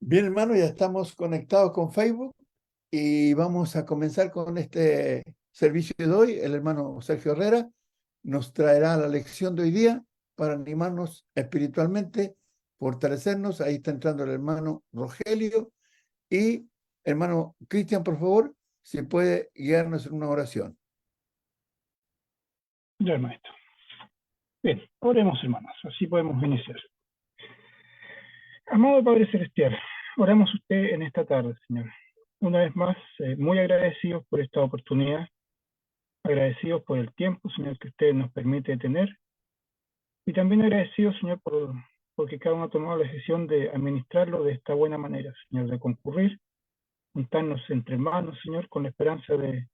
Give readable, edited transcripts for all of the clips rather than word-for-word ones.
Bien, hermano, ya estamos conectados con Facebook y vamos a comenzar con este servicio de hoy. El hermano Sergio Herrera nos traerá la lección de hoy día para animarnos espiritualmente, fortalecernos. Ahí está entrando el hermano Rogelio y hermano Cristian, por favor, si puede guiarnos en una oración. Ya, maestro. Bien, oremos, hermanos, así podemos iniciar. Amado Padre Celestial, oramos a usted en esta tarde, Señor. Una vez más, muy agradecidos por esta oportunidad, agradecidos por el tiempo, Señor, que usted nos permite tener, y también agradecidos, Señor, porque cada uno ha tomado la decisión de administrarlo de esta buena manera, Señor, de concurrir, juntarnos entre hermanos, Señor, con la esperanza de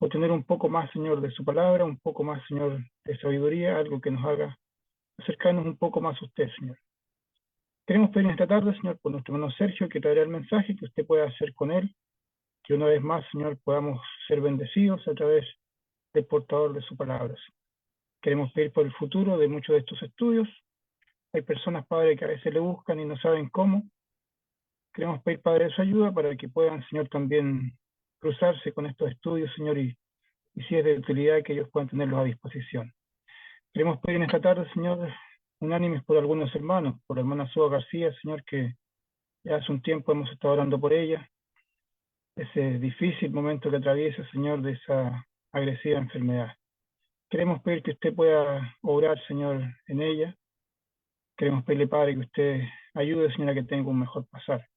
obtener un poco más, Señor, de su palabra, un poco más, Señor, de sabiduría, algo que nos haga acercarnos un poco más a usted, Señor. Queremos pedir esta tarde, Señor, por nuestro hermano Sergio, que traerá el mensaje que usted pueda hacer con él, que una vez más, Señor, podamos ser bendecidos a través del portador de su palabra. Queremos pedir por el futuro de muchos de estos estudios. Hay personas, Padre, que a veces le buscan y no saben cómo. Queremos pedir, Padre, su ayuda para que puedan, Señor, también cruzarse con estos estudios, Señor, y si es de utilidad, que ellos puedan tenerlos a disposición. Queremos pedir en esta tarde, Señor, unánimes por algunos hermanos, por la hermana Sua García, Señor, que ya hace un tiempo hemos estado orando por ella, ese difícil momento que atraviesa, Señor, de esa agresiva enfermedad. Queremos pedir que usted pueda obrar, Señor, en ella. Queremos pedirle, Padre, que usted ayude, Señor, a que tenga un mejor pasar.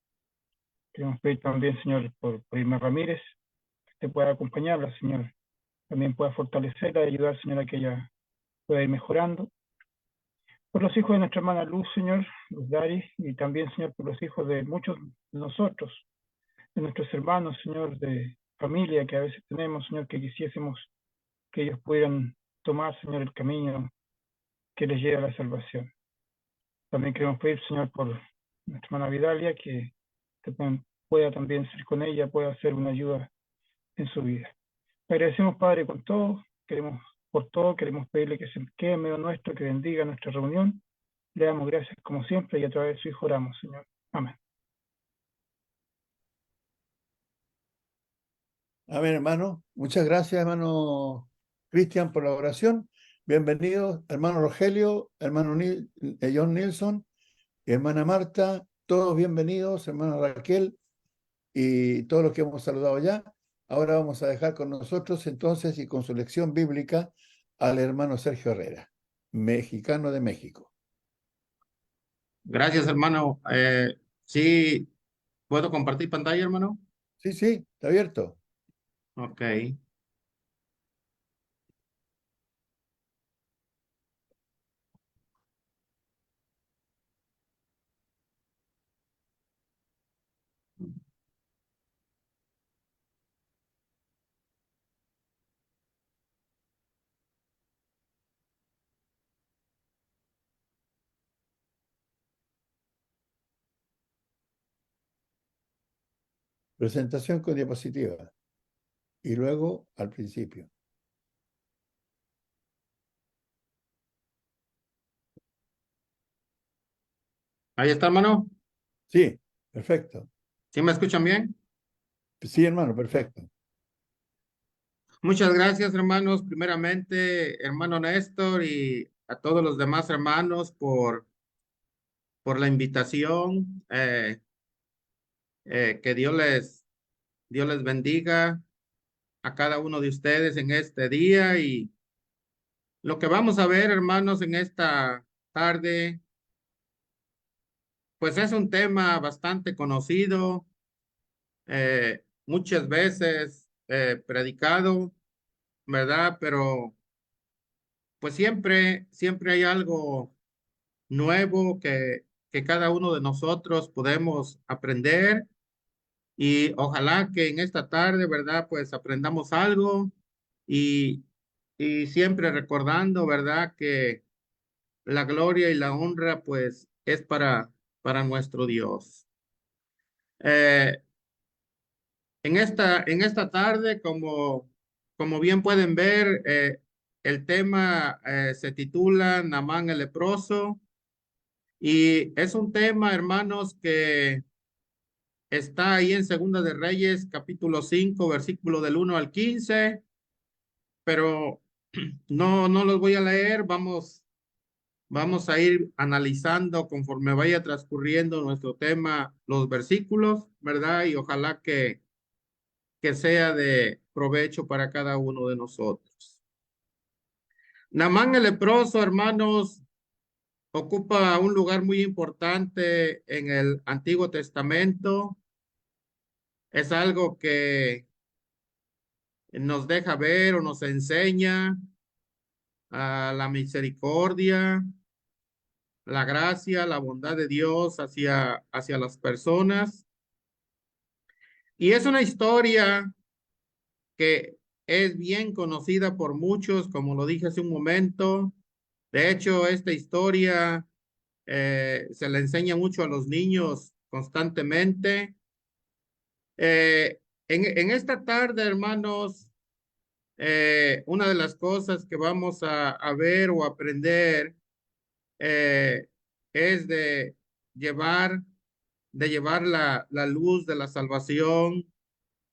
Queremos pedir también, Señor, por Irma Ramírez, que usted pueda acompañarla, Señor. También pueda fortalecerla y ayudar, Señor, a que ella pueda ir mejorando. Por los hijos de nuestra hermana Luz, Señor, Luz Dari, y también, Señor, por los hijos de muchos de nosotros, de nuestros hermanos, Señor, de familia que a veces tenemos, Señor, que quisiésemos que ellos pudieran tomar, Señor, el camino que les lleve a la salvación. También queremos pedir, Señor, por nuestra hermana Vidalia, que pueda también ser con ella, pueda ser una ayuda en su vida. Le agradecemos, Padre, con todo, queremos pedirle que se quede en medio nuestro, que bendiga nuestra reunión. Le damos gracias como siempre y a través de su Hijo oramos, Señor. Amén. Amén, hermano. Muchas gracias, hermano Cristian, por la oración. Bienvenidos, hermano Rogelio, hermano John Nilsson, hermana Marta, todos bienvenidos, hermana Raquel y todos los que hemos saludado ya. Ahora vamos a dejar con nosotros entonces y con su lección bíblica al hermano Sergio Herrera, mexicano de México. Gracias, hermano. Sí, ¿puedo compartir pantalla, hermano? Sí, sí, está abierto. Ok. Presentación con diapositiva. Y luego al principio. Ahí está, hermano. Sí, perfecto. ¿Sí me escuchan bien? Sí, hermano, perfecto. Muchas gracias, hermanos. Primeramente, hermano Néstor y a todos los demás hermanos por la invitación. Que Dios les bendiga a cada uno de ustedes en este día. Y lo que vamos a ver, hermanos, en esta tarde, pues es un tema bastante conocido, muchas veces predicado, ¿verdad? Pero pues siempre hay algo nuevo que cada uno de nosotros podemos aprender, y ojalá que en esta tarde, ¿verdad? Pues aprendamos algo, y, y siempre recordando, ¿verdad? Que la gloria y la honra pues es para nuestro Dios. Eh, en esta tarde, como bien pueden ver, el tema se titula Naamán el leproso, y es un tema, hermanos, está ahí en Segunda de Reyes, capítulo 5, versículo del 1 al 15, pero no los voy a leer. Vamos a ir analizando conforme vaya transcurriendo nuestro tema, los versículos, ¿verdad? Y ojalá que sea de provecho para cada uno de nosotros. Naamán el leproso, hermanos, ocupa un lugar muy importante en el Antiguo Testamento. Es algo que nos deja ver o nos enseña a la misericordia, la gracia, la bondad de Dios hacia las personas. Y es una historia que es bien conocida por muchos, como lo dije hace un momento. De hecho, esta historia se le enseña mucho a los niños constantemente. En esta tarde, hermanos, una de las cosas que vamos a ver o aprender eh, es llevar, de llevar la luz de la salvación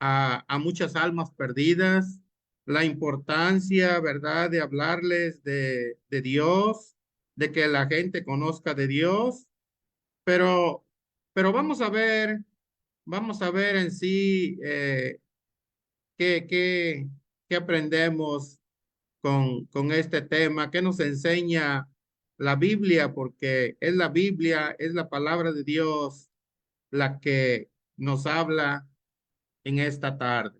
a muchas almas perdidas, la importancia, ¿verdad?, de hablarles de Dios, de que la gente conozca de Dios, pero, pero vamos a ver en sí qué, qué, qué aprendemos con este tema, qué nos enseña la Biblia, porque es la Biblia, es la palabra de Dios la que nos habla en esta tarde.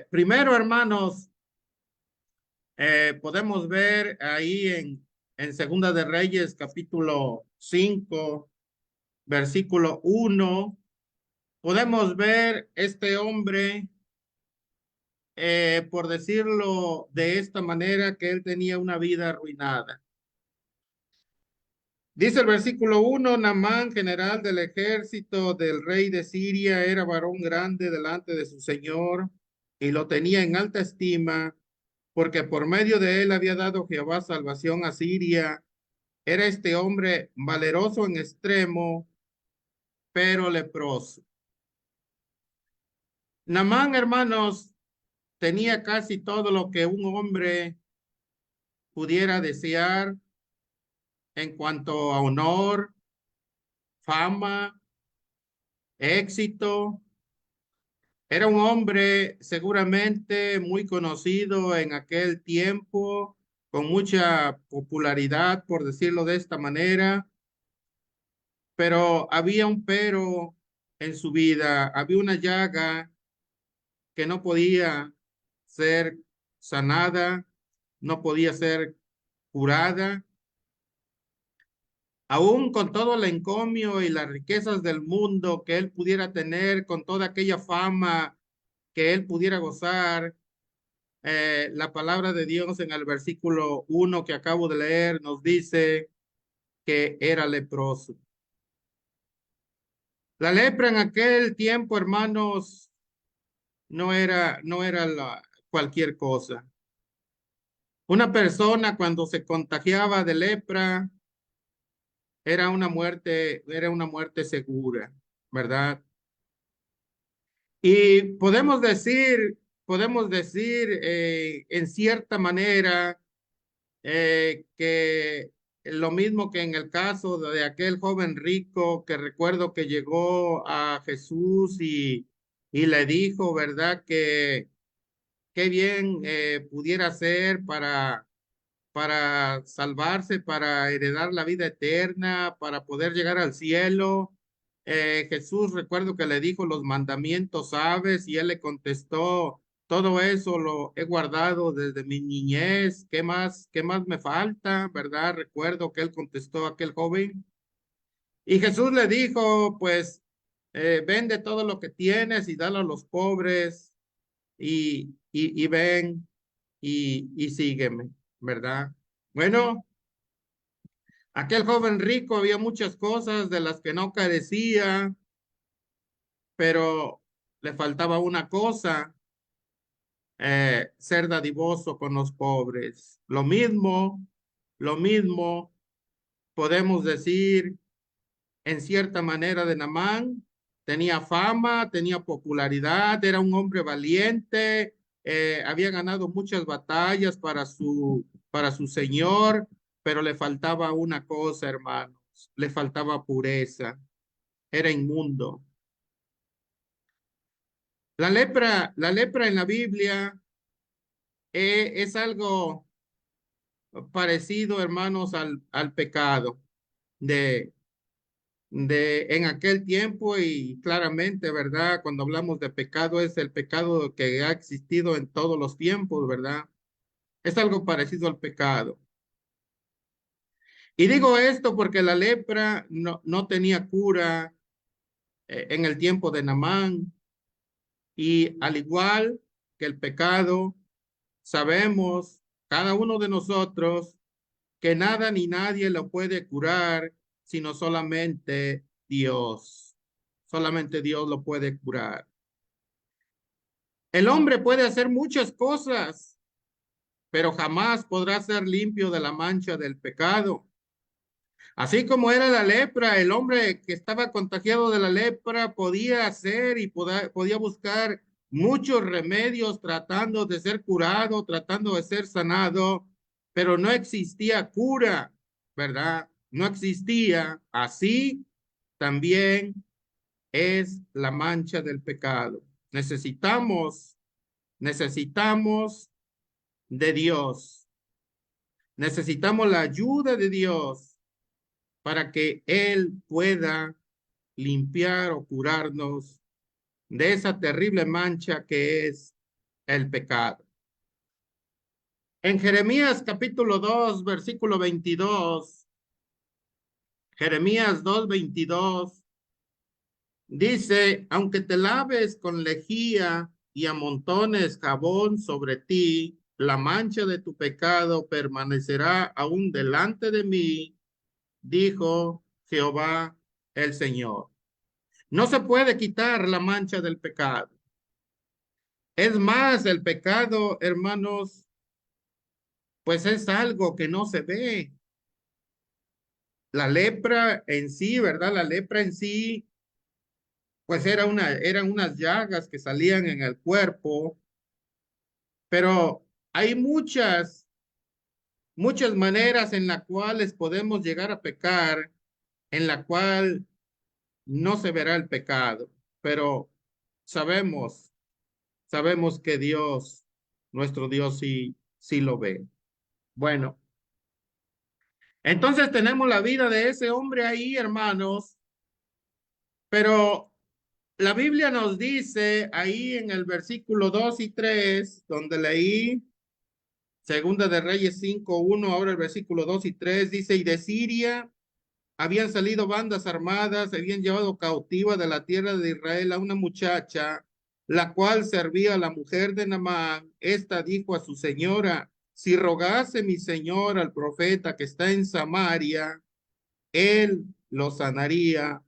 Primero, hermanos, podemos ver ahí en Segunda de Reyes, capítulo 5, versículo 1, podemos ver este hombre, por decirlo de esta manera, que él tenía una vida arruinada. Dice el versículo 1, Naamán, general del ejército del rey de Siria, era varón grande delante de su señor y lo tenía en alta estima, porque por medio de él había dado Jehová salvación a Siria. Era este hombre valeroso en extremo, pero leproso. Naamán, hermanos, tenía casi todo lo que un hombre pudiera desear en cuanto a honor, fama, éxito. Era un hombre seguramente muy conocido en aquel tiempo, con mucha popularidad, por decirlo de esta manera, pero había un pero en su vida, había una llaga que no podía ser sanada, no podía ser curada. Aún con todo el encomio y las riquezas del mundo que él pudiera tener, con toda aquella fama que él pudiera gozar, la palabra de Dios en el versículo 1 que acabo de leer nos dice que era leproso. La lepra en aquel tiempo, hermanos, no era cualquier cosa. Una persona cuando se contagiaba de lepra era una muerte segura, ¿verdad? Y podemos decir en cierta manera que lo mismo que en el caso de aquel joven rico que recuerdo que llegó a Jesús y le dijo, ¿verdad? Que qué bien pudiera ser para salvarse, para heredar la vida eterna, para poder llegar al cielo. Jesús, recuerdo que le dijo los mandamientos, ¿sabes? Y él le contestó, todo eso lo he guardado desde mi niñez. Qué más me falta? ¿Verdad? Recuerdo que él contestó a aquel joven. Y Jesús le dijo, pues, vende todo lo que tienes y dalo a los pobres y ven y sígueme, ¿verdad? Bueno, aquel joven rico había muchas cosas de las que no carecía, pero le faltaba una cosa, ser dadivoso con los pobres. Lo mismo podemos decir en cierta manera de Naamán, tenía fama, tenía popularidad, era un hombre valiente, había ganado muchas batallas para su señor, pero le faltaba una cosa, hermanos, le faltaba pureza, era inmundo. La lepra en la Biblia es algo parecido, hermanos, al pecado de, en aquel tiempo y claramente, ¿verdad? Cuando hablamos de pecado es el pecado que ha existido en todos los tiempos, ¿verdad? Es algo parecido al pecado. Y digo esto porque la lepra no tenía cura en el tiempo de Naamán y al igual que el pecado, sabemos cada uno de nosotros que nada ni nadie lo puede curar, sino solamente Dios. Solamente Dios lo puede curar. El hombre puede hacer muchas cosas, pero jamás podrá ser limpio de la mancha del pecado. Así como era la lepra, el hombre que estaba contagiado de la lepra podía hacer y podía buscar muchos remedios tratando de ser curado, tratando de ser sanado, pero no existía cura, ¿verdad? No existía. Así también es la mancha del pecado. Necesitamos de Dios. Necesitamos la ayuda de Dios para que Él pueda limpiar o curarnos de esa terrible mancha que es el pecado. En Jeremías capítulo 2, versículo 22, Jeremías 2:22, dice, aunque te laves con lejía y amontones jabón sobre ti, la mancha de tu pecado permanecerá aún delante de mí, dijo Jehová el Señor. No se puede quitar la mancha del pecado. Es más, el pecado, hermanos, pues es algo que no se ve. La lepra en sí, ¿verdad? La lepra en sí, pues eran unas llagas que salían en el cuerpo, pero hay muchas maneras en las cuales podemos llegar a pecar, en la cual no se verá el pecado, pero sabemos que Dios, nuestro Dios, sí lo ve. Bueno, entonces tenemos la vida de ese hombre ahí, hermanos, pero la Biblia nos dice ahí en el versículo 2 y 3, donde leí Segunda de Reyes 5:1, ahora el versículo 2 y 3 dice, y de Siria habían salido bandas armadas, habían llevado cautiva de la tierra de Israel a una muchacha, la cual servía a la mujer de Naamán. Esta dijo a su señora, si rogase mi señor al profeta que está en Samaria, él lo sanaría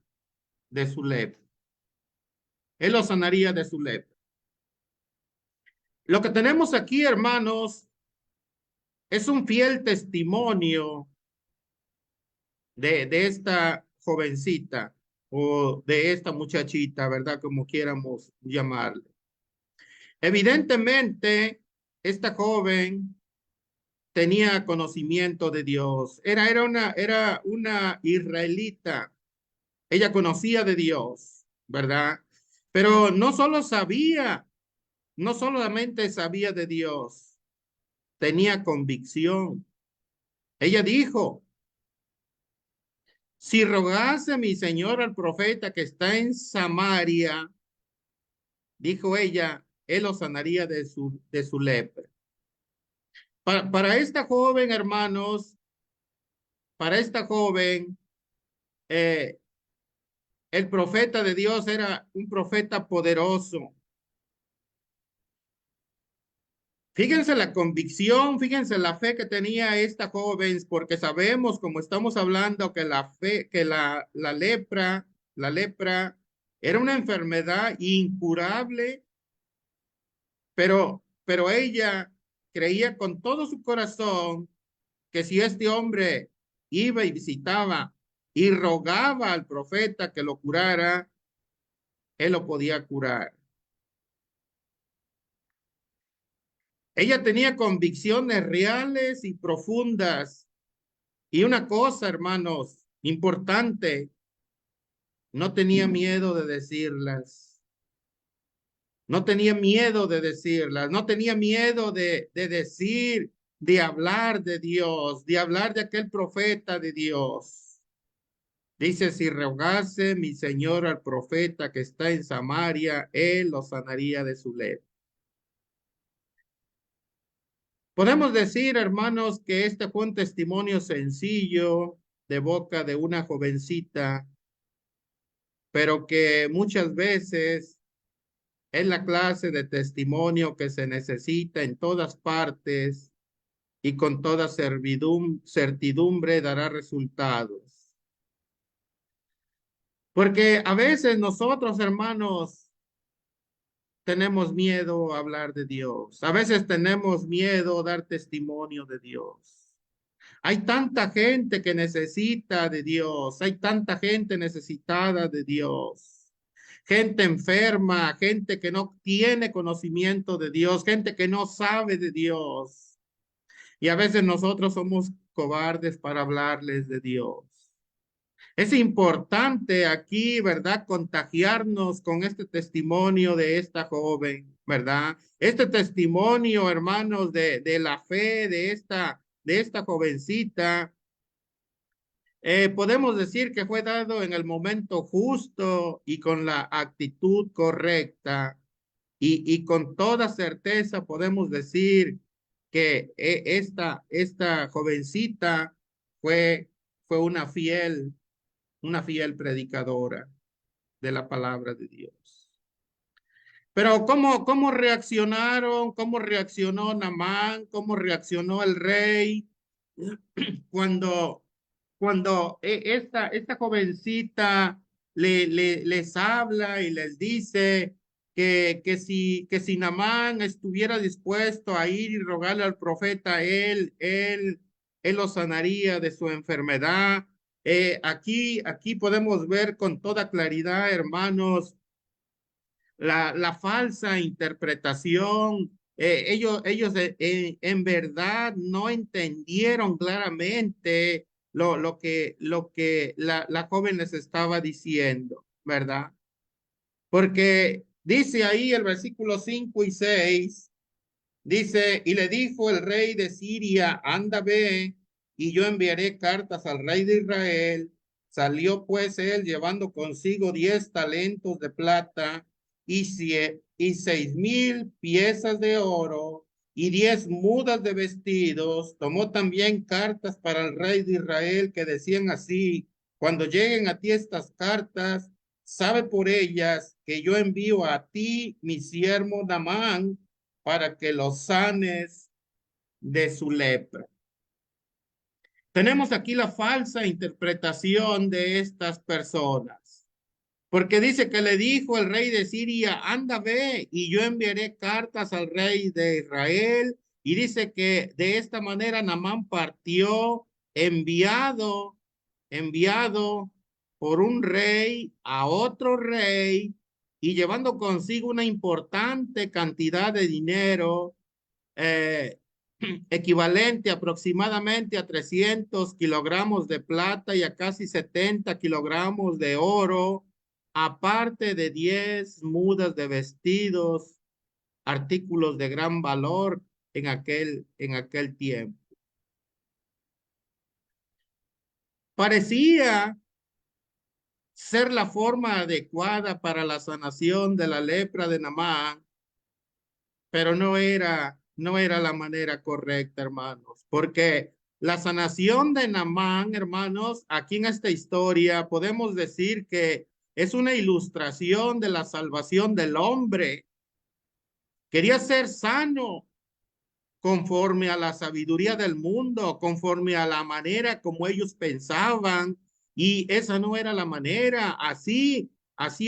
de su lepra. Él lo sanaría de su lepra. Lo que tenemos aquí, hermanos, es un fiel testimonio de esta jovencita o de esta muchachita, ¿verdad? Como quieramos llamarle. Evidentemente, esta joven tenía conocimiento de Dios. Era una israelita. Ella conocía de Dios, ¿verdad? Pero no solamente sabía de Dios, tenía convicción. Ella dijo, si rogase mi señor al profeta que está en Samaria, dijo ella, él lo sanaría de su lepra. Para esta joven, hermanos, para esta joven, el profeta de Dios era un profeta poderoso. Fíjense la convicción, fíjense la fe que tenía esta joven, porque sabemos, como estamos hablando, que la lepra era una enfermedad incurable, pero ella creía con todo su corazón que si este hombre iba y visitaba y rogaba al profeta que lo curara, él lo podía curar. Ella tenía convicciones reales y profundas. Y una cosa, hermanos, importante, no tenía miedo de decirlas. No tenía miedo de decirlas. No tenía miedo de decir, de hablar de Dios, de hablar de aquel profeta de Dios. Dice, si rogase mi Señor al profeta que está en Samaria, él lo sanaría de su lepra. Podemos decir, hermanos, que este fue un testimonio sencillo de boca de una jovencita, pero que muchas veces es la clase de testimonio que se necesita en todas partes y con toda certidumbre dará resultados. Porque a veces nosotros, hermanos, tenemos miedo a hablar de Dios. A veces tenemos miedo a dar testimonio de Dios. Hay tanta gente que necesita de Dios. Hay tanta gente necesitada de Dios. Gente enferma, gente que no tiene conocimiento de Dios, gente que no sabe de Dios. Y a veces nosotros somos cobardes para hablarles de Dios. Es importante aquí, ¿verdad? Contagiarnos con este testimonio de esta joven, ¿verdad? Este testimonio, hermanos, de la fe de esta jovencita, podemos decir que fue dado en el momento justo y con la actitud correcta. Y con toda certeza podemos decir que esta jovencita fue una fiel predicadora de la palabra de Dios. Pero ¿cómo reaccionaron? ¿Cómo reaccionó Naamán? ¿Cómo reaccionó el rey cuando esta jovencita les habla y les dice que si Naamán estuviera dispuesto a ir y rogarle al profeta, él lo sanaría de su enfermedad? Aquí podemos ver con toda claridad, hermanos, la falsa interpretación. Ellos en verdad no entendieron claramente lo que la joven les estaba diciendo, ¿verdad? Porque dice ahí el versículo 5 y 6, dice, y le dijo el rey de Siria, anda, ve, y yo enviaré cartas al rey de Israel. Salió pues él llevando consigo 10 talentos de plata y 6,000 piezas de oro y 10 mudas de vestidos. Tomó también cartas para el rey de Israel que decían así, cuando lleguen a ti estas cartas, sabe por ellas que yo envío a ti mi siervo Naamán para que los sanes de su lepra. Tenemos aquí la falsa interpretación de estas personas, porque dice que le dijo el rey de Siria, anda, ve, y yo enviaré cartas al rey de Israel, y dice que de esta manera Naamán partió enviado por un rey a otro rey, y llevando consigo una importante cantidad de dinero, equivalente aproximadamente a 300 kilogramos de plata y a casi 70 kilogramos de oro, aparte de 10 mudas de vestidos, artículos de gran valor en aquel tiempo. Parecía ser la forma adecuada para la sanación de la lepra de Naamán, pero no era la manera correcta, hermanos, porque la sanación de Naamán, hermanos, aquí en esta historia podemos decir que es una ilustración de la salvación del hombre. Quería ser sano conforme a la sabiduría del mundo, conforme a la manera como ellos pensaban, y esa no era la manera. Así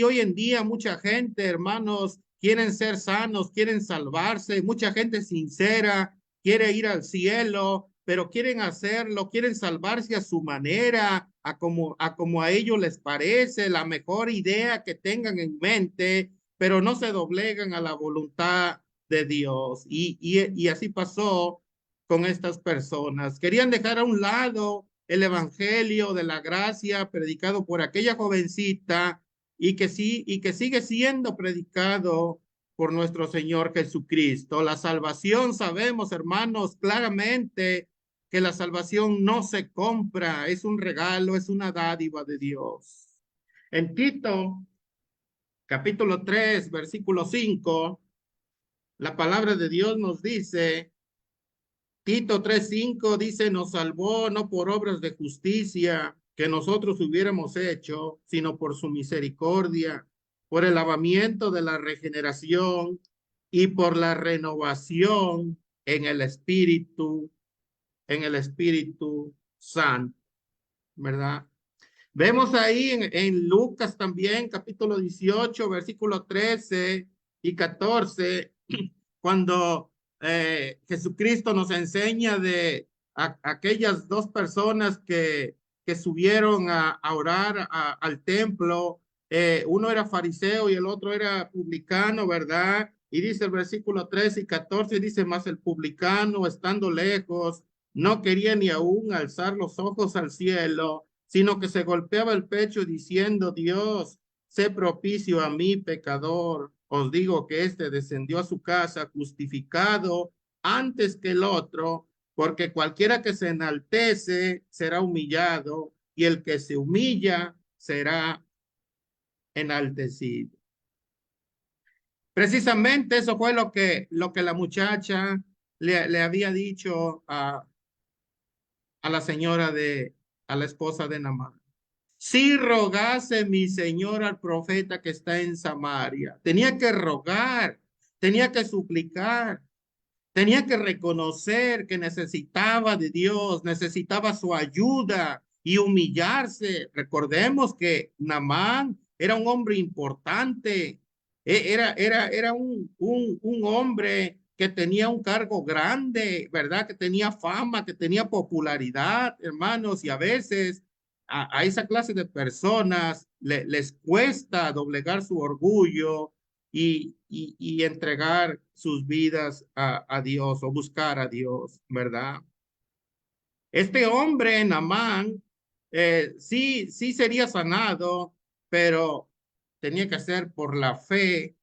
hoy en día mucha gente, hermanos, quieren ser sanos, quieren salvarse, mucha gente sincera quiere ir al cielo, pero quieren hacerlo, quieren salvarse a su manera, a como a ellos les parece, la mejor idea que tengan en mente, pero no se doblegan a la voluntad de Dios. Y así pasó con estas personas. Querían dejar a un lado el evangelio de la gracia predicado por aquella jovencita y que sigue siendo predicado por nuestro Señor Jesucristo. La salvación, sabemos, hermanos, claramente que la salvación no se compra, es un regalo, es una dádiva de Dios. En Tito, capítulo 3, versículo 5, la palabra de Dios nos dice, Tito 3:5 dice, nos salvó no por obras de justicia que nosotros hubiéramos hecho, sino por su misericordia, por el lavamiento de la regeneración y por la renovación en el Espíritu Santo, ¿verdad? Vemos ahí en Lucas también, capítulo 18, versículo 13 y 14, cuando Jesucristo nos enseña de aquellas dos personas que subieron a orar al templo. Uno era fariseo y el otro era publicano, ¿verdad? Y dice el versículo 13 y 14, dice, más el publicano, estando lejos, no quería ni aún alzar los ojos al cielo, sino que se golpeaba el pecho diciendo, Dios, sé propicio a mí, pecador. Os digo que éste descendió a su casa justificado antes que el otro, porque cualquiera que se enaltece será humillado, y el que se humilla será enaltecido. Precisamente eso fue lo que la muchacha le había dicho a la señora a la esposa de Naamán. Si rogase mi señor al profeta que está en Samaria, tenía que rogar, tenía que suplicar, tenía que reconocer que necesitaba de Dios, necesitaba su ayuda y humillarse. Recordemos que Naamán era un hombre importante, era un hombre que tenía un cargo grande, ¿verdad? Que tenía fama, que tenía popularidad, hermanos, y a veces a esa clase de personas les cuesta doblegar su orgullo y entregar sus vidas a Dios o buscar a Dios, ¿verdad? Este hombre, Naamán, sí sería sanado, pero tenía que ser por la fe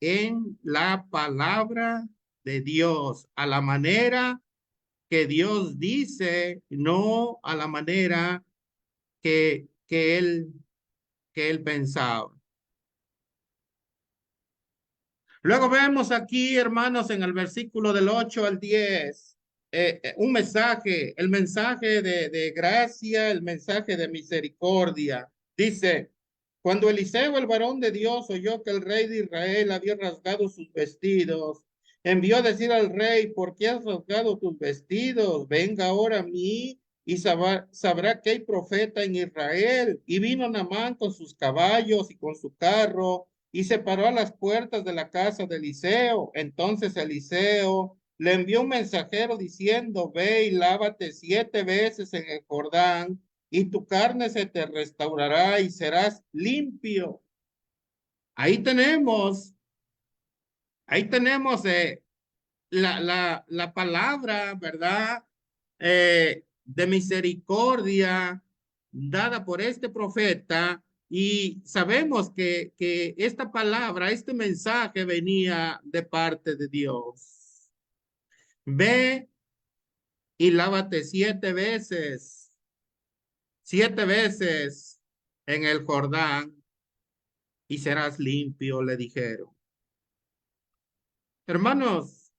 en la palabra de Dios, a la manera que Dios dice, no a la manera que él pensaba. Luego vemos aquí, hermanos, en el versículo del 8 al 10, un mensaje, el mensaje de gracia, el mensaje de misericordia. Dice, cuando Eliseo, el varón de Dios, oyó que el rey de Israel había rasgado sus vestidos, envió a decir al rey, ¿por qué has rasgado tus vestidos? Venga ahora a mí y sabrá que hay profeta en Israel. Y vino Naamán con sus caballos y con su carro, y se paró a las puertas de la casa de Eliseo. Entonces Eliseo le envió un mensajero diciendo, ve y lávate 7 veces en el Jordán, y tu carne se te restaurará y serás limpio. Ahí tenemos, ahí tenemos la palabra, ¿verdad? De misericordia dada por este profeta, y sabemos que esta palabra, este mensaje venía de parte de Dios. Ve y lávate 7 veces en el Jordán y serás limpio, le dijeron. Hermanos,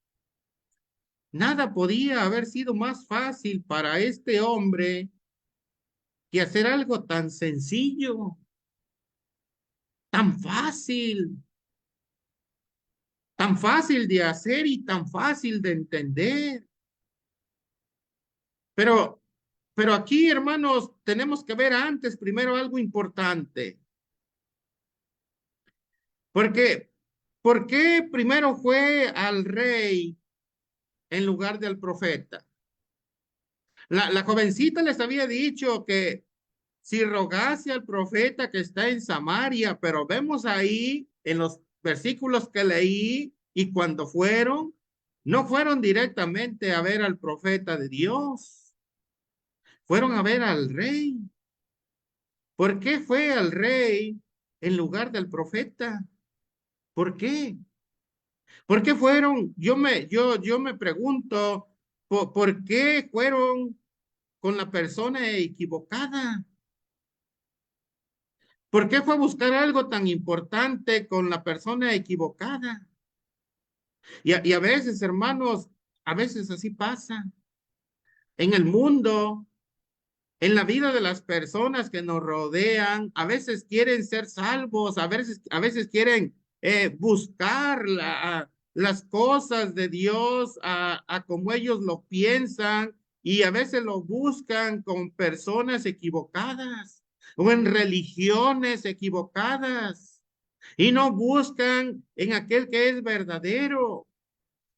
nada podía haber sido más fácil para este hombre que hacer algo tan sencillo, tan fácil de hacer y tan fácil de entender. Pero aquí, hermanos, tenemos que ver antes, primero, algo importante. Porque, ¿por qué primero fue al rey en lugar del profeta. La jovencita les había dicho que si rogase al profeta que está en Samaria, pero vemos ahí en los versículos que leí y cuando fueron, no fueron directamente a ver al profeta de Dios, fueron a ver al rey. ¿Por qué fue al rey en lugar del profeta? ¿Por qué? ¿Por qué fueron? Yo me pregunto, ¿por qué fueron con la persona equivocada? ¿Por qué fue a buscar algo tan importante con la persona equivocada? Y a veces, hermanos, a veces así pasa. En el mundo, en la vida de las personas que nos rodean, a veces quieren ser salvos, a veces quieren buscar las cosas de Dios a como ellos lo piensan y a veces lo buscan con personas equivocadas o en religiones equivocadas y no buscan en aquel que es verdadero,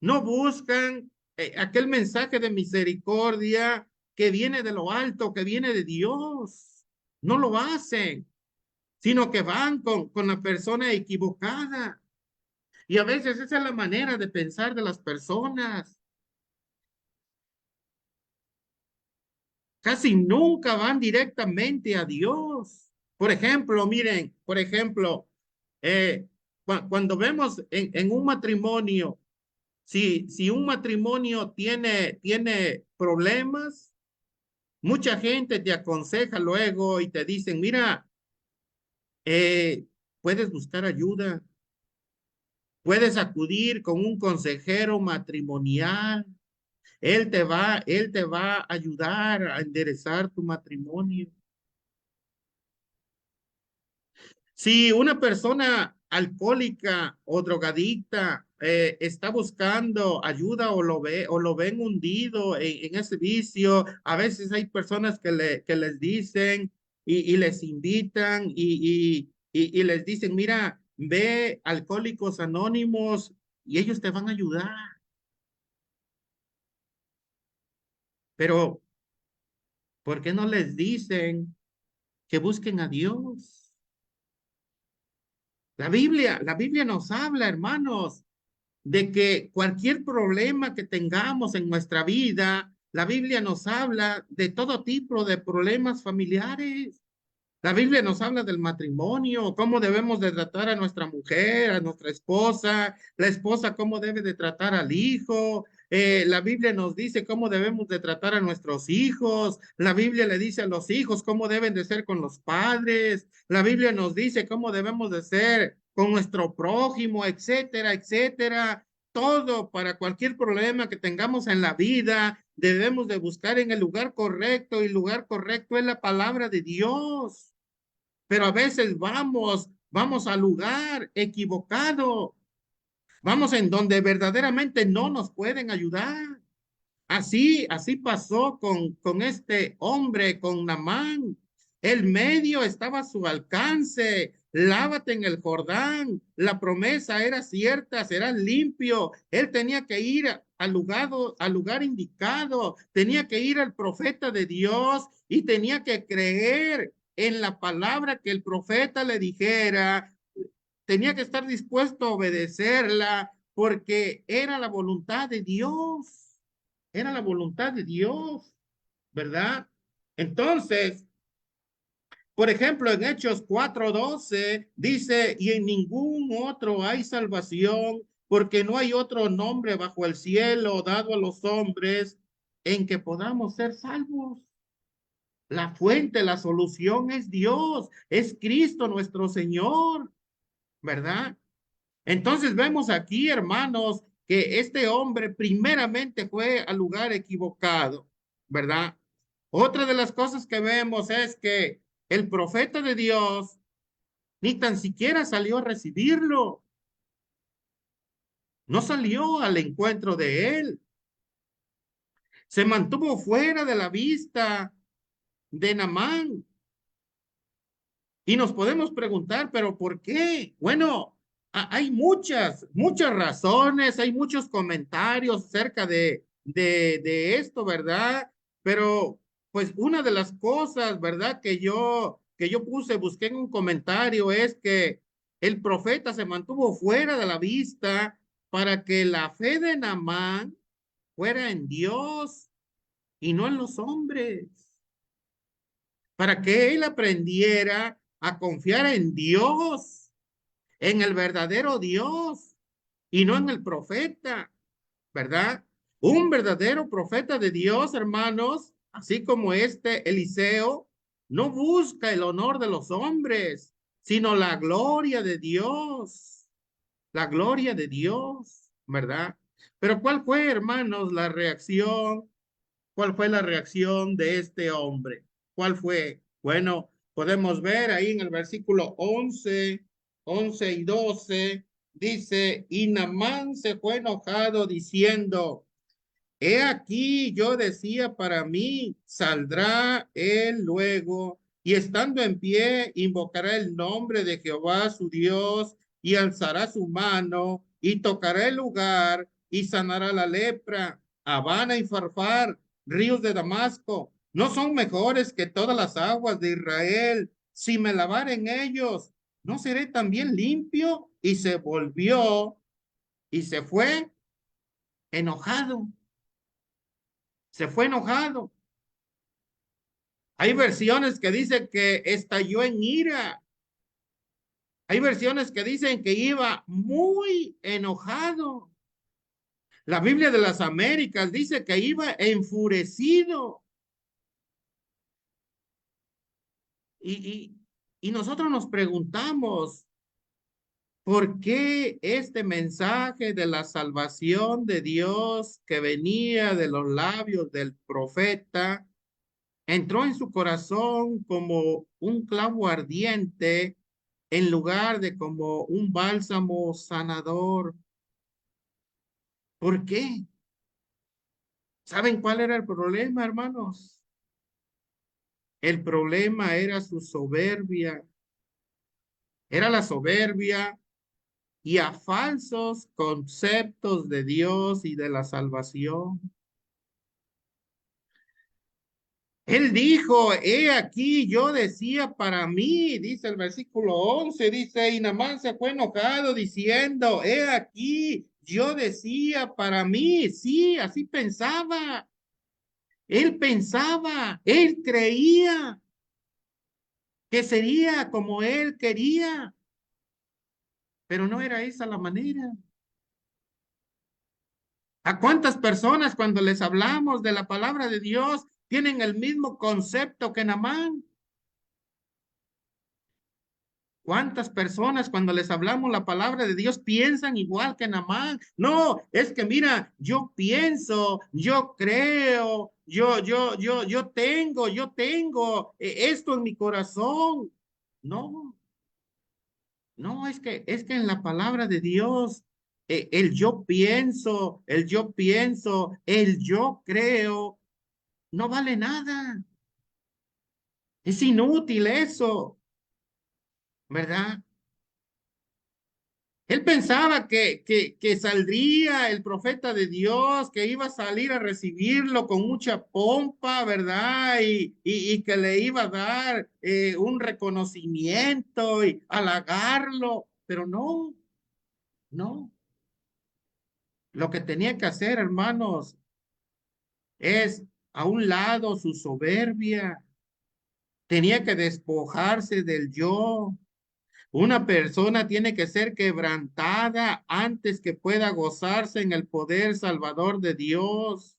no buscan aquel mensaje de misericordia que viene de lo alto, que viene de Dios. No lo hacen, sino que van con la persona equivocada. Y a veces esa es la manera de pensar de las personas. Casi nunca van directamente a Dios. Por ejemplo, miren, por ejemplo, cuando vemos en un matrimonio, si un matrimonio tiene problemas, mucha gente te aconseja luego y te dicen, mira, puedes buscar ayuda, puedes acudir con un consejero matrimonial, él te va a ayudar a enderezar tu matrimonio. Si una persona alcohólica o drogadicta está buscando ayuda o lo ven hundido en ese vicio, a veces hay personas que les dicen y les invitan y les dicen, mira, ve Alcohólicos Anónimos y ellos te van a ayudar. Pero, ¿por qué no les dicen que busquen a Dios? La Biblia nos habla, hermanos, de que cualquier problema que tengamos en nuestra vida, la Biblia nos habla de todo tipo de problemas familiares. La Biblia nos habla del matrimonio, cómo debemos de tratar a nuestra mujer, a nuestra esposa, la esposa cómo debe de tratar al hijo. La Biblia nos dice cómo debemos de tratar a nuestros hijos. La Biblia le dice a los hijos cómo deben de ser con los padres. La Biblia nos dice cómo debemos de ser con nuestro prójimo, etcétera, etcétera. Todo para cualquier problema que tengamos en la vida, debemos de buscar en el lugar correcto y el lugar correcto es la palabra de Dios. Pero a veces vamos al lugar equivocado. Vamos en donde verdaderamente no nos pueden ayudar. Así pasó con este hombre, con Naamán. El medio estaba a su alcance. Lávate en el Jordán. La promesa era cierta, serás limpio. Él tenía que ir al lugar indicado. Tenía que ir al profeta de Dios y tenía que creer en la palabra que el profeta le dijera. Tenía que estar dispuesto a obedecerla porque era la voluntad de Dios. Era la voluntad de Dios, ¿verdad? Entonces, por ejemplo, en Hechos 4:12 dice, y en ningún otro hay salvación, porque no hay otro nombre bajo el cielo dado a los hombres en que podamos ser salvos. La fuente, la solución es Dios, es Cristo nuestro Señor, ¿verdad? Entonces vemos aquí, hermanos, que este hombre primeramente fue al lugar equivocado, ¿verdad? Otra de las cosas que vemos es que el profeta de Dios ni tan siquiera salió a recibirlo, no salió al encuentro de él, se mantuvo fuera de la vista de Naamán. Y nos podemos preguntar, ¿pero por qué? Bueno, Hay muchas razones, hay muchos comentarios acerca de esto, ¿verdad? Pero pues una de las cosas, ¿verdad? Que yo busqué en un comentario es que el profeta se mantuvo fuera de la vista para que la fe de Naamán fuera en Dios y no en los hombres, para que él aprendiera a confiar en Dios, en el verdadero Dios y no en el profeta, ¿verdad? Un verdadero profeta de Dios, hermanos, así como este Eliseo, no busca el honor de los hombres, sino la gloria de Dios, la gloria de Dios, ¿verdad? Pero ¿cuál fue, hermanos, la reacción? ¿Cuál fue la reacción de este hombre? ¿Cuál fue? Bueno, podemos ver ahí en el versículo 11 y 12, dice, y Naamán se fue enojado diciendo, he aquí yo decía para mí, saldrá él luego y estando en pie invocará el nombre de Jehová su Dios y alzará su mano y tocará el lugar y sanará la lepra. Habana y Farfar, ríos de Damasco, no son mejores que todas las aguas de Israel. Si me lavar en ellos, ¿no seré también limpio? Y se volvió y se fue enojado. Se fue enojado. Hay versiones que dicen que estalló en ira. Hay versiones que dicen que iba muy enojado. La Biblia de las Américas dice que iba enfurecido. Y, y, y nosotros nos preguntamos, ¿por qué este mensaje de la salvación de Dios que venía de los labios del profeta entró en su corazón como un clavo ardiente en lugar de como un bálsamo sanador? ¿Por qué? ¿Saben cuál era el problema, hermanos? El problema era su soberbia, era la soberbia y a falsos conceptos de Dios y de la salvación. Él dijo, he aquí, yo decía para mí, dice el versículo 11, dice, y Naamán se fue enojado diciendo, he aquí, yo decía para mí, sí, así pensaba, él creía que sería como él quería, pero no era esa la manera. ¿A cuántas personas cuando les hablamos de la palabra de Dios tienen el mismo concepto que Naamán? ¿Cuántas personas cuando les hablamos la palabra de Dios piensan igual que Naamán? No, es que mira, yo pienso, yo creo, yo tengo esto en mi corazón. No, no, es que en la palabra de Dios, el yo creo, no vale nada. Es inútil eso, ¿verdad? Él pensaba que saldría el profeta de Dios, que iba a salir a recibirlo con mucha pompa, ¿verdad? Y que le iba a dar un reconocimiento y halagarlo, pero no, no. Lo que tenía que hacer, hermanos, es a un lado su soberbia, tenía que despojarse del yo. Una persona tiene que ser quebrantada antes que pueda gozarse en el poder salvador de Dios.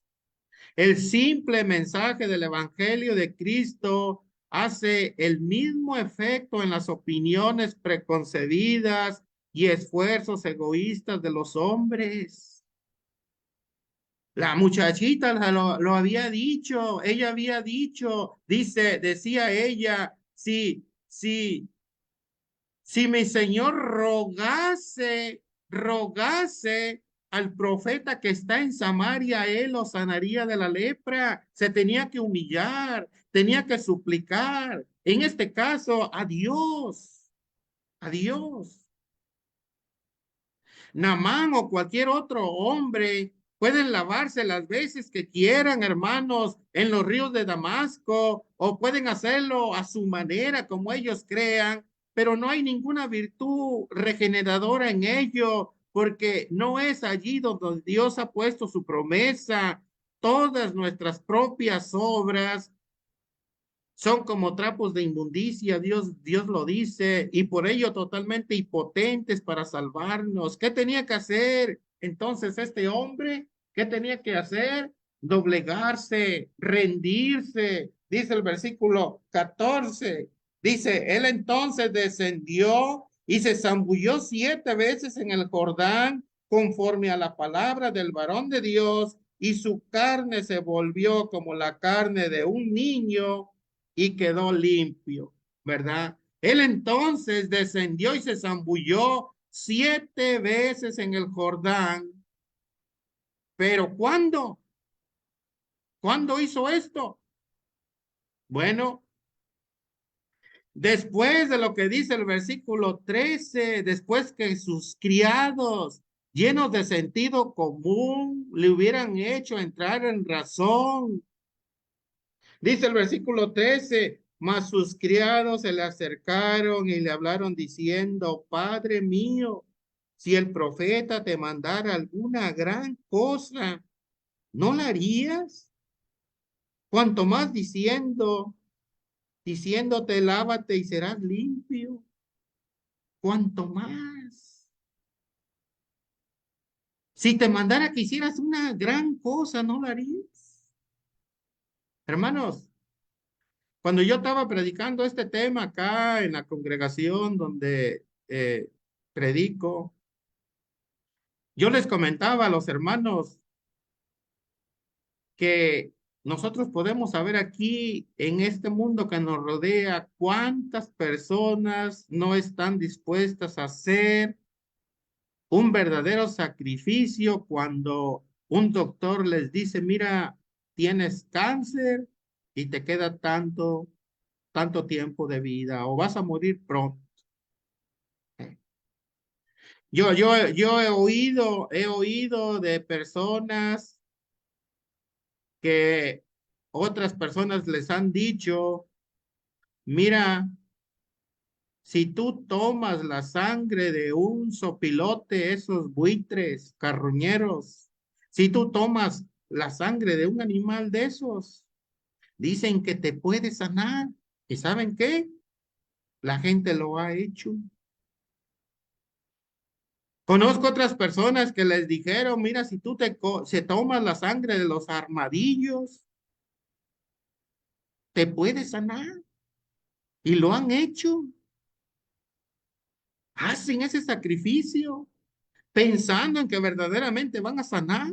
El simple mensaje del Evangelio de Cristo hace el mismo efecto en las opiniones preconcebidas y esfuerzos egoístas de los hombres. La muchachita lo había dicho, ella había dicho, decía ella, si mi señor rogase al profeta que está en Samaria, él lo sanaría de la lepra. Se tenía que humillar, tenía que suplicar. En este caso, a Dios, a Dios. Naamán o cualquier otro hombre pueden lavarse las veces que quieran, hermanos, en los ríos de Damasco, o pueden hacerlo a su manera, como ellos crean, pero no hay ninguna virtud regeneradora en ello, porque no es allí donde Dios ha puesto su promesa. Todas nuestras propias obras son como trapos de inmundicia, Dios lo dice, y por ello totalmente impotentes para salvarnos. ¿Qué tenía que hacer entonces este hombre? ¿Qué tenía que hacer? Doblegarse, rendirse, dice el versículo 14. Dice, él entonces descendió y se zambulló 7 veces en el Jordán, conforme a la palabra del varón de Dios, y su carne se volvió como la carne de un niño y quedó limpio, ¿verdad? Él entonces descendió y se zambulló 7 veces en el Jordán. Pero ¿cuándo? ¿Cuándo hizo esto? Bueno, después de lo que dice el versículo 13, después que sus criados, llenos de sentido común, le hubieran hecho entrar en razón. Dice el versículo 13, mas sus criados se le acercaron y le hablaron diciendo, Padre mío, si el profeta te mandara alguna gran cosa, ¿no la harías? Cuanto más diciéndote, lávate y serás limpio. Cuanto más. Si te mandara que hicieras una gran cosa, ¿no la harías? Hermanos, cuando yo estaba predicando este tema acá en la congregación donde predico, yo les comentaba a los hermanos que nosotros podemos saber aquí en este mundo que nos rodea cuántas personas no están dispuestas a hacer un verdadero sacrificio cuando un doctor les dice, mira, tienes cáncer y te queda tanto tiempo de vida o vas a morir pronto. Yo he oído de personas que otras personas les han dicho, mira, si tú tomas la sangre de un sopilote, esos buitres carroñeros, si tú tomas la sangre de un animal de esos, dicen que te puede sanar. ¿Y saben qué? La gente lo ha hecho. Conozco otras personas que les dijeron, mira, si tú se tomas la sangre de los armadillos, te puede sanar. Y lo han hecho. Hacen ese sacrificio pensando en que verdaderamente van a sanar.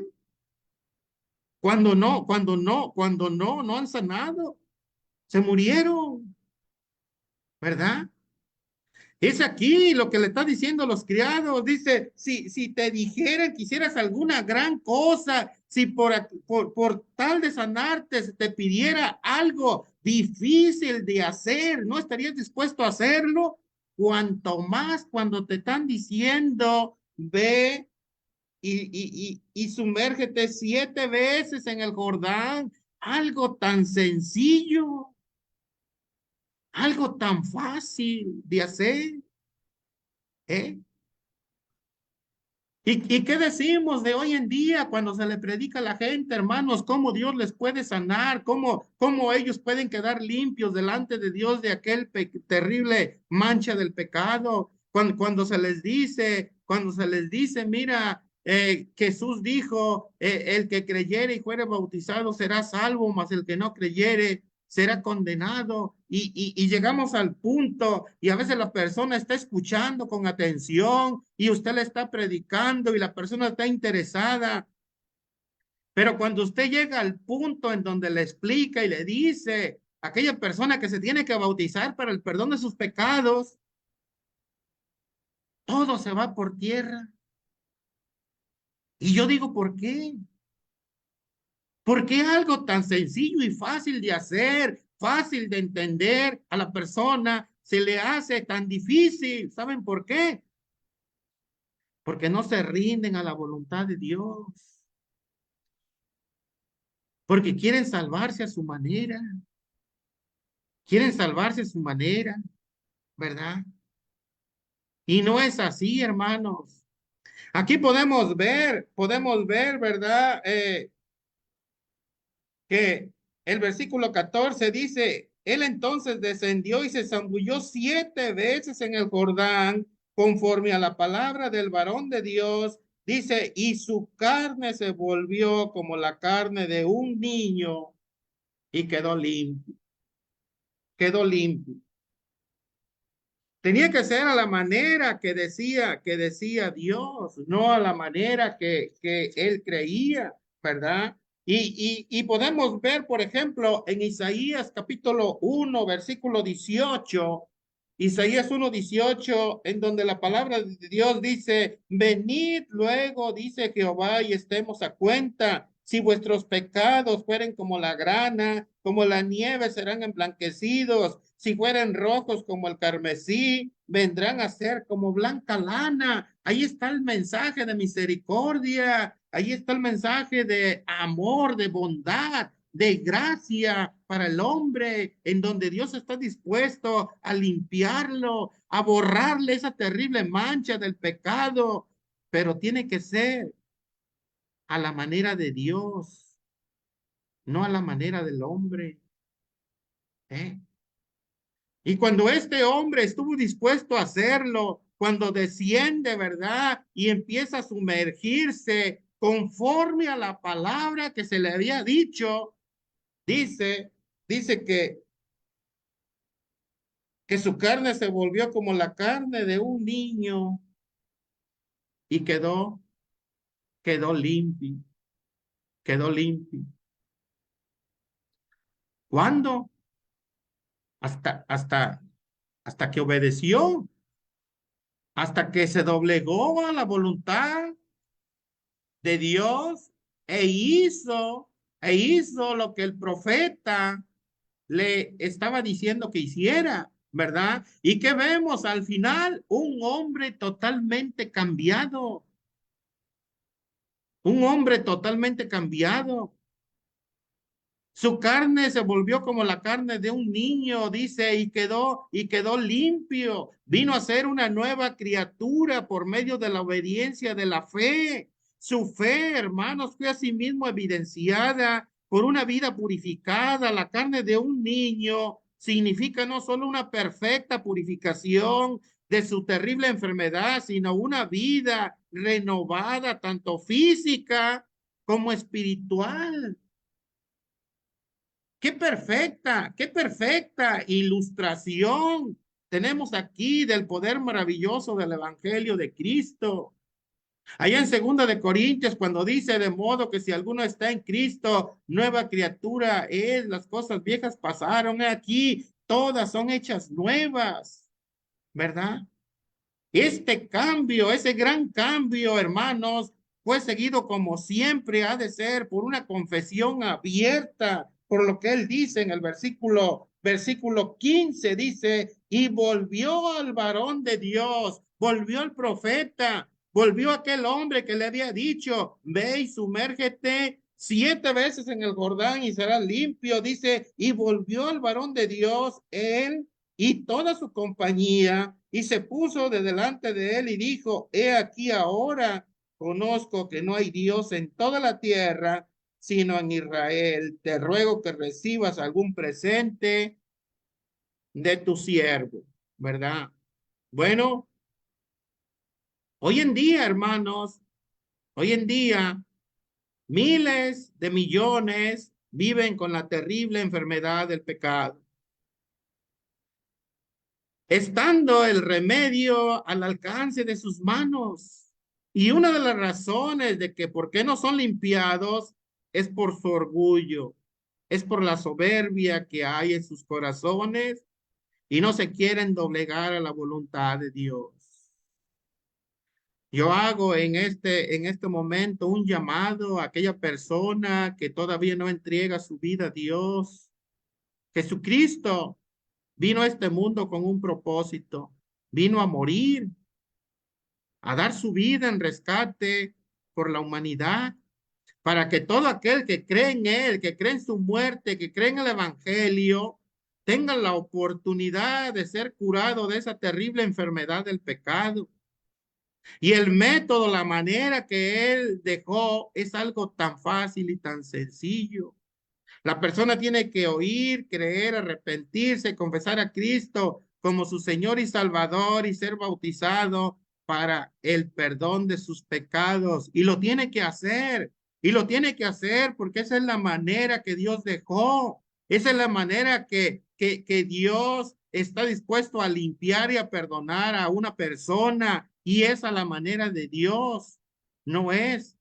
No han sanado. Se murieron, ¿verdad? Es aquí lo que le está diciendo a los criados. Dice, si te dijeran que hicieras alguna gran cosa, si por tal de sanarte se te pidiera algo difícil de hacer, ¿no estarías dispuesto a hacerlo? Cuanto más cuando te están diciendo, ve y sumérgete 7 veces en el Jordán. Algo tan sencillo, algo tan fácil de hacer, ¿eh? ¿Y qué decimos de hoy en día cuando se le predica a la gente, hermanos, cómo Dios les puede sanar, cómo ellos pueden quedar limpios delante de Dios de aquel terrible mancha del pecado? Cuando se les dice, mira, Jesús dijo, el que creyere y fuere bautizado será salvo, mas el que no creyere será condenado. Y llegamos al punto, y a veces la persona está escuchando con atención y usted le está predicando y la persona está interesada, pero cuando usted llega al punto en donde le explica y le dice a aquella persona que se tiene que bautizar para el perdón de sus pecados, todo se va por tierra. Y yo digo, ¿por qué? ¿Por qué algo tan sencillo y fácil de hacer, fácil de entender a la persona, se le hace tan difícil? ¿Saben por qué? porque no se rinden a la voluntad de Dios, porque quieren salvarse a su manera, ¿verdad? Y no es así, hermanos. Aquí podemos ver, ¿verdad? Que el versículo 14 dice, él entonces descendió y se zambulló 7 veces en el Jordán, conforme a la palabra del varón de Dios, dice, y su carne se volvió como la carne de un niño y quedó limpio. Tenía que ser a la manera que decía Dios, no a la manera que él creía, ¿verdad? Y podemos ver, por ejemplo, en Isaías capítulo 1, versículo 18, Isaías 1:18, en donde la palabra de Dios dice, venid luego, dice Jehová, y estemos a cuenta. Si vuestros pecados fueren como la grana, como la nieve serán emblanquecidos. Si fueren rojos como el carmesí, vendrán a ser como blanca lana. Ahí está el mensaje de misericordia. Ahí está el mensaje de amor, de bondad, de gracia para el hombre, en donde Dios está dispuesto a limpiarlo, a borrarle esa terrible mancha del pecado, pero tiene que ser a la manera de Dios, no a la manera del hombre. ¿Eh? Y cuando este hombre estuvo dispuesto a hacerlo, cuando desciende, ¿verdad? Y empieza a sumergirse conforme a la palabra que se le había dicho, dice que su carne se volvió como la carne de un niño y quedó limpio, quedó limpio. ¿Cuándo? Hasta que obedeció, hasta que se doblegó a la voluntad de Dios e hizo lo que el profeta le estaba diciendo que hiciera, ¿verdad? ¿Y qué vemos al final? Un hombre totalmente cambiado, un hombre totalmente cambiado. Su carne se volvió como la carne de un niño, dice, y quedó limpio. Vino a ser una nueva criatura por medio de la obediencia de la fe. Su fe, hermanos, fue asimismo evidenciada por una vida purificada. La carne de un niño significa no solo una perfecta purificación de su terrible enfermedad, sino una vida renovada, tanto física como espiritual. Qué perfecta ilustración tenemos aquí del poder maravilloso del Evangelio de Cristo. Allá en 2 Corintios, cuando dice, de modo que si alguno está en Cristo, nueva criatura es, las cosas viejas pasaron, aquí todas son hechas nuevas, ¿verdad? Este cambio, ese gran cambio, hermanos, fue seguido como siempre ha de ser por una confesión abierta, por lo que él dice en el versículo 15, dice, y volvió al varón de Dios, volvió al profeta, volvió aquel hombre que le había dicho, ve y sumérgete 7 veces en el Jordán y será limpio, dice, y volvió al varón de Dios, él y toda su compañía, y se puso de delante de él y dijo, he aquí ahora conozco que no hay Dios en toda la tierra, sino en Israel. Te ruego que recibas algún presente de tu siervo, ¿verdad? Bueno, hoy en día, hermanos, hoy en día, miles de millones viven con la terrible enfermedad del pecado, estando el remedio al alcance de sus manos. Y una de las razones de que por qué no son limpiados es por su orgullo, es por la soberbia que hay en sus corazones y no se quieren doblegar a la voluntad de Dios. Yo hago en este momento un llamado a aquella persona que todavía no entrega su vida a Dios. Jesucristo vino a este mundo con un propósito, vino a morir a dar su vida en rescate por la humanidad, para que todo aquel que cree en Él, que cree en su muerte, que cree en el Evangelio, tenga la oportunidad de ser curado de esa terrible enfermedad del pecado. Y el método, la manera que Él dejó es algo tan fácil y tan sencillo. La persona tiene que oír, creer, arrepentirse, confesar a Cristo como su Señor y Salvador y ser bautizado para el perdón de sus pecados. Y lo tiene que hacer. Y lo tiene que hacer porque esa es la manera que Dios dejó. Esa es la manera que Dios está dispuesto a limpiar y a perdonar a una persona. Y esa es la manera de Dios. No es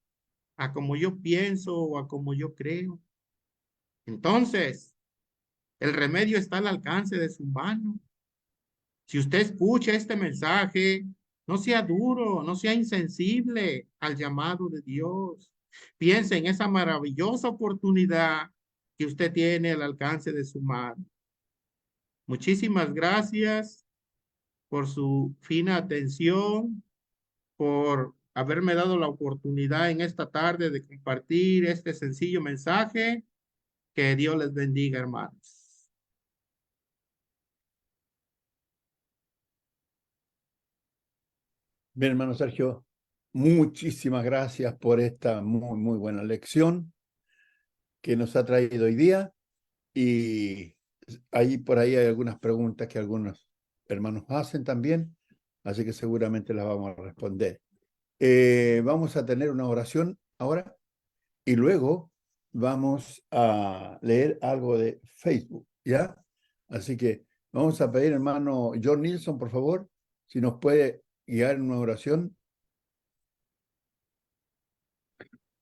a como yo pienso o a como yo creo. Entonces, el remedio está al alcance de su mano. Si usted escucha este mensaje, no sea duro, no sea insensible al llamado de Dios. Piense en esa maravillosa oportunidad que usted tiene al alcance de su mano. Muchísimas gracias por su fina atención, por haberme dado la oportunidad en esta tarde de compartir este sencillo mensaje. Que Dios les bendiga, hermanos. Bien, hermano Sergio, muchísimas gracias por esta muy buena lección que nos ha traído hoy día. Y ahí por ahí hay algunas preguntas que algunos hermanos hacen también, así que seguramente las vamos a responder. Vamos a tener una oración ahora y luego vamos a leer algo de Facebook, ¿ya? Así que vamos a pedir, hermano John Nilsson, por favor, si nos puede guiar en una oración.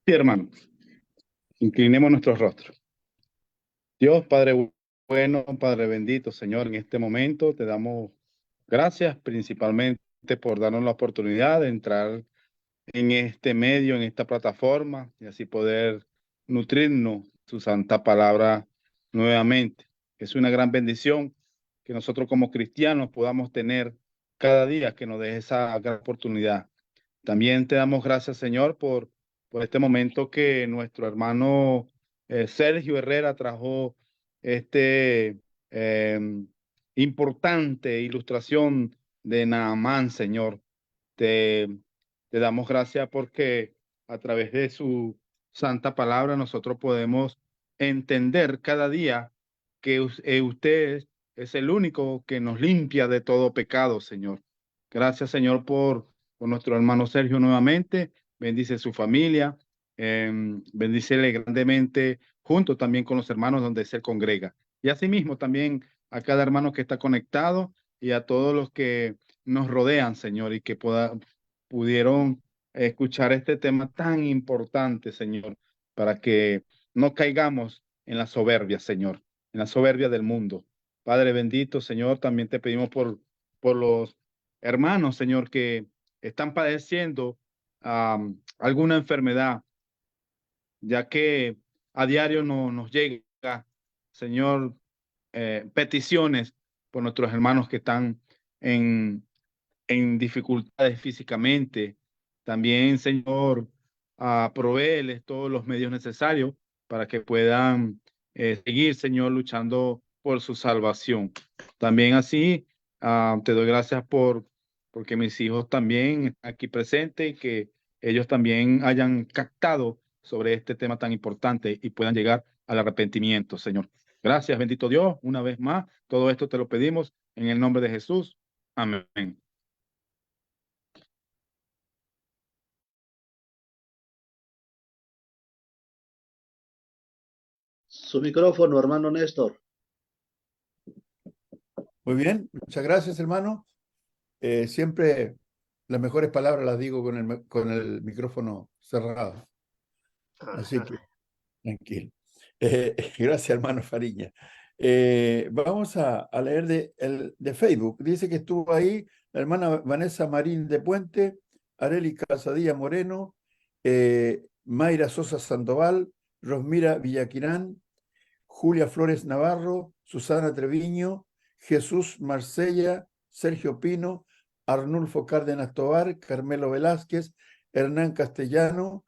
Sí, hermano, inclinemos nuestros rostros. Dios, Padre bueno, Padre bendito, Señor, en este momento te damos gracias principalmente por darnos la oportunidad de entrar en este medio, en esta plataforma, y así poder nutrirnos su santa palabra nuevamente. Es una gran bendición que nosotros como cristianos podamos tener cada día, que nos dé esa gran oportunidad. También te damos gracias, Señor, por este momento que nuestro hermano Sergio Herrera trajo este importante ilustración de Naamán, Señor. Te, te damos gracias porque a través de su santa palabra nosotros podemos entender cada día que usted es el único que nos limpia de todo pecado, Señor. Gracias, Señor, por nuestro hermano Sergio nuevamente. Bendice su familia, bendícele grandemente junto también con los hermanos donde se congrega. Y asimismo también a cada hermano que está conectado y a todos los que nos rodean, Señor, y que pudieron escuchar este tema tan importante, Señor, para que no caigamos en la soberbia, Señor, en la soberbia del mundo. Padre bendito, Señor, también te pedimos por los hermanos, Señor, que están padeciendo alguna enfermedad, ya que a diario nos llega, Señor, peticiones por nuestros hermanos que están en dificultades físicamente. También, Señor, provéeles todos los medios necesarios para que puedan seguir, Señor, luchando por su salvación. También así, te doy gracias porque mis hijos también están aquí presentes y que ellos también hayan captado sobre este tema tan importante y puedan llegar al arrepentimiento, Señor. Gracias, bendito Dios, una vez más. Todo esto te lo pedimos en el nombre de Jesús. Amén. Su micrófono, hermano Néstor. Muy bien, muchas gracias, hermano. Siempre las mejores palabras las digo con el micrófono cerrado. Así que, tranquilo. Gracias, hermano Fariña. Vamos a leer de Facebook. Dice que estuvo ahí la hermana Vanessa Marín de Puente, Areli Casadilla Moreno, Mayra Sosa Sandoval, Rosmira Villaquirán, Julia Flores Navarro, Susana Treviño, Jesús Marsella, Sergio Pino, Arnulfo Cárdenas Tovar, Carmelo Velázquez, Hernán Castellano,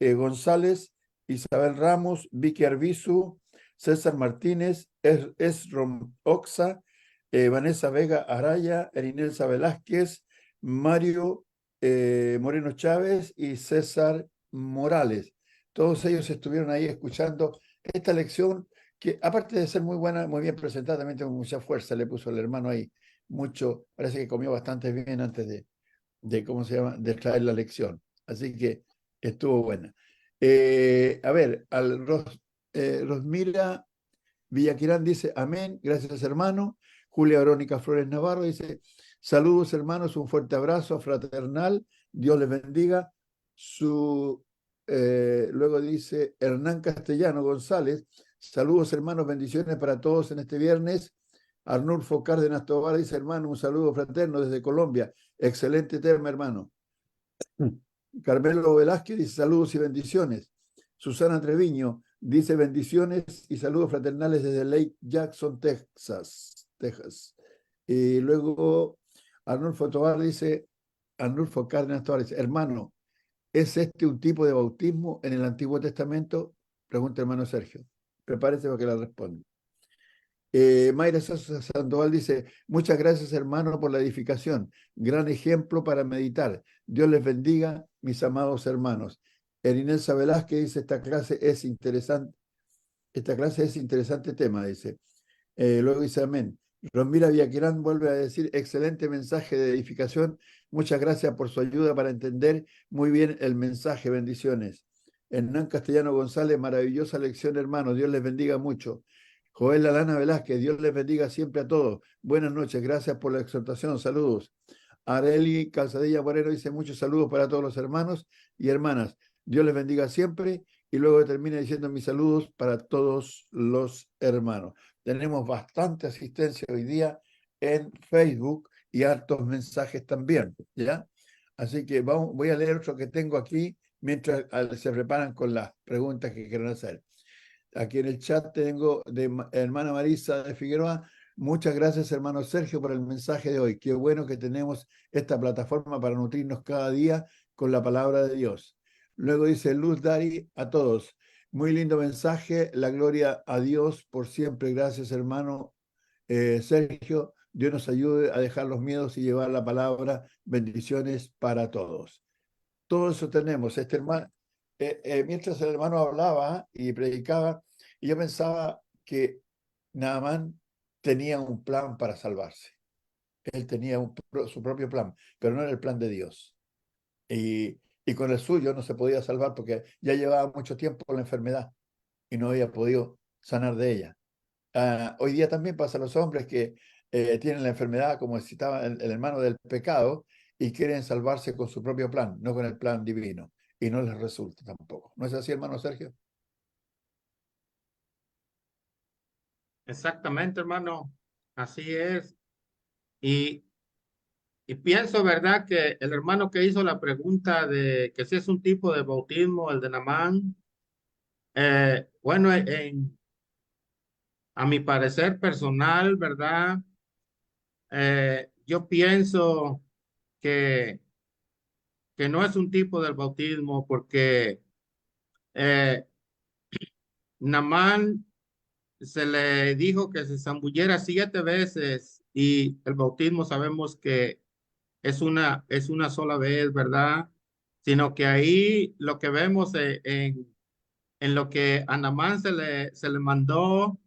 González, Isabel Ramos, Vicky Arbizu, César Martínez, Esrom Oxa, Vanessa Vega Araya, Erinelsa Velázquez, Mario Moreno Chávez y César Morales. Todos ellos estuvieron ahí escuchando esta lección que, aparte de ser muy buena, muy bien presentada, también tengo mucha fuerza, le puso el hermano ahí mucho, parece que comió bastante bien antes de ¿cómo se llama?, de traer la lección. Así que estuvo buena. A ver, Rosmira Villaquirán dice, amén, gracias hermano. Julia Verónica Flores Navarro dice, saludos hermanos, un fuerte abrazo fraternal, Dios les bendiga. Luego dice Hernán Castellano González, saludos hermanos, bendiciones para todos en este viernes. Arnulfo Cárdenas Tobar dice, hermano, un saludo fraterno desde Colombia. Excelente tema, hermano. Carmelo Velázquez dice, saludos y bendiciones. Susana Treviño dice, bendiciones y saludos fraternales desde Lake Jackson, Texas. Y luego Arnulfo Tobar dice, Arnulfo Cárdenas Tobar dice, hermano, ¿es este un tipo de bautismo en el Antiguo Testamento? Pregunta hermano Sergio. Prepárese para que la responda. Mayra Sosa Sandoval dice, muchas gracias hermano por la edificación, gran ejemplo para meditar, Dios les bendiga mis amados hermanos. Erinelsa Velázquez dice, esta clase es interesante tema, dice. Luego dice amén. Rosmira Villaquirán vuelve a decir, excelente mensaje de edificación, muchas gracias por su ayuda para entender muy bien el mensaje, bendiciones. Hernán Castellano González, maravillosa lección hermano, Dios les bendiga mucho. Joel Alana Velázquez, Dios les bendiga siempre a todos. Buenas noches, gracias por la exhortación, saludos. Areli Calzadilla Moreno dice muchos saludos para todos los hermanos y hermanas. Dios les bendiga siempre y luego termina diciendo mis saludos para todos los hermanos. Tenemos bastante asistencia hoy día en Facebook y hartos mensajes también, ¿ya? Así que voy a leer otro que tengo aquí mientras se preparan con las preguntas que quieren hacer. Aquí en el chat tengo de hermana Marisa de Figueroa. Muchas gracias, hermano Sergio, por el mensaje de hoy. Qué bueno que tenemos esta plataforma para nutrirnos cada día con la palabra de Dios. Luego dice Luz Dari a todos. Muy lindo mensaje. La gloria a Dios por siempre. Gracias, hermano Sergio. Dios nos ayude a dejar los miedos y llevar la palabra. Bendiciones para todos. Todo eso tenemos. Este hermano. Mientras el hermano hablaba y predicaba, y yo pensaba que Naamán tenía un plan para salvarse. Él tenía su propio plan, pero no era el plan de Dios. Y con el suyo no se podía salvar porque ya llevaba mucho tiempo con la enfermedad y no había podido sanar de ella. Hoy día también pasa a los hombres que tienen la enfermedad, como citaba el hermano, del pecado y quieren salvarse con su propio plan, no con el plan divino. Y no les resulta tampoco. ¿No es así, hermano Sergio? Exactamente, hermano. Así es. Y, y pienso, ¿verdad?, que el hermano que hizo la pregunta de que si es un tipo de bautismo, el de Namán, bueno, a mi parecer personal, ¿verdad? Yo pienso que, que no es un tipo del bautismo porque eh, Namán se le dijo que se zambullera 7 veces y el bautismo sabemos que es una sola vez, ¿verdad? Sino que ahí lo que vemos en lo que a Namán se le mandó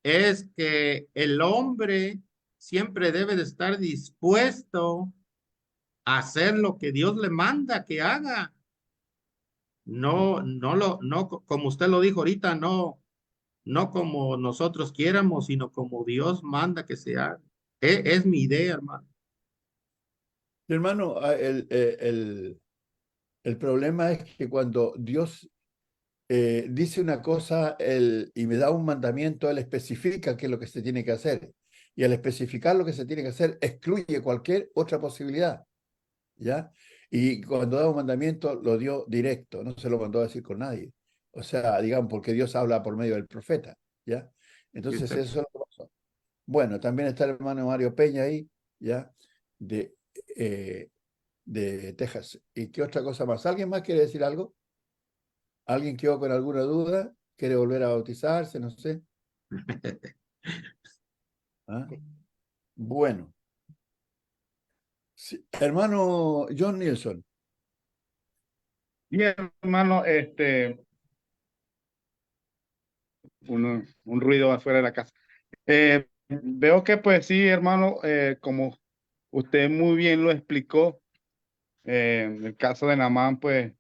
es que el hombre siempre debe de estar dispuesto a hacer lo que Dios le manda que haga. No como usted lo dijo ahorita, no como nosotros quiéramos, sino como Dios manda que se haga. Es mi idea, hermano. Hermano, el problema es que cuando Dios dice una cosa y me da un mandamiento, Él especifica qué es lo que se tiene que hacer. Y al especificar lo que se tiene que hacer, excluye cualquier otra posibilidad, ¿ya? Y cuando da un mandamiento, lo dio directo, no se lo mandó a decir con nadie. O sea, digamos, porque Dios habla por medio del profeta, ¿ya? Entonces eso es lo que pasó. Bueno, también está el hermano Mario Peña ahí, ¿ya? de Texas. ¿Y qué otra cosa más? ¿Alguien más quiere decir algo? ¿Alguien quedó con alguna duda? ¿Quiere volver a bautizarse? No sé. ¿Ah? Bueno. Sí. Hermano John Nilsson. Bien, hermano, un ruido afuera de la casa. Veo que pues sí, hermano, como usted muy bien lo explicó, en el caso de Naamán, pues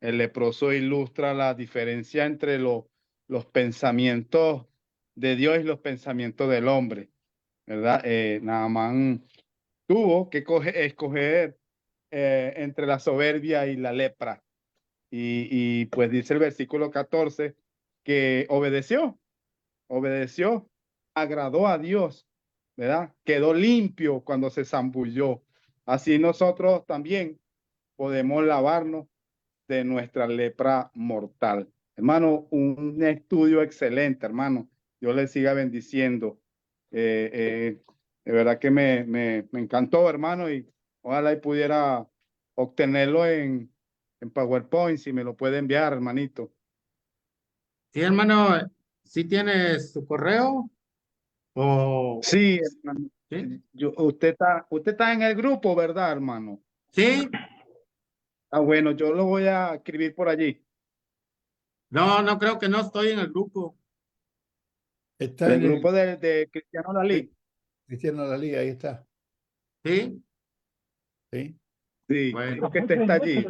el leproso ilustra la diferencia entre los pensamientos de Dios y los pensamientos del hombre, ¿verdad? Naamán tuvo que escoger entre la soberbia y la lepra. Y pues dice el versículo 14 que obedeció, agradó a Dios, ¿verdad? Quedó limpio cuando se zambulló. Así nosotros también podemos lavarnos de nuestra lepra mortal. Hermano, un estudio excelente, hermano. Dios le siga bendiciendo. De verdad que me encantó, hermano, y ojalá y pudiera obtenerlo en PowerPoint, si me lo puede enviar, hermanito. Sí, hermano, ¿sí tienes su correo? ¿O Sí, hermano. sí? Usted está en el grupo, ¿verdad, hermano? ¿Sí? Ah, bueno, yo lo voy a escribir por allí. No, no creo que no estoy en el grupo. Está El en el grupo de Cristiano Dalí. Cristiano de la Liga, ahí está. ¿Sí? ¿Sí? Sí, Bueno, creo que usted está allí.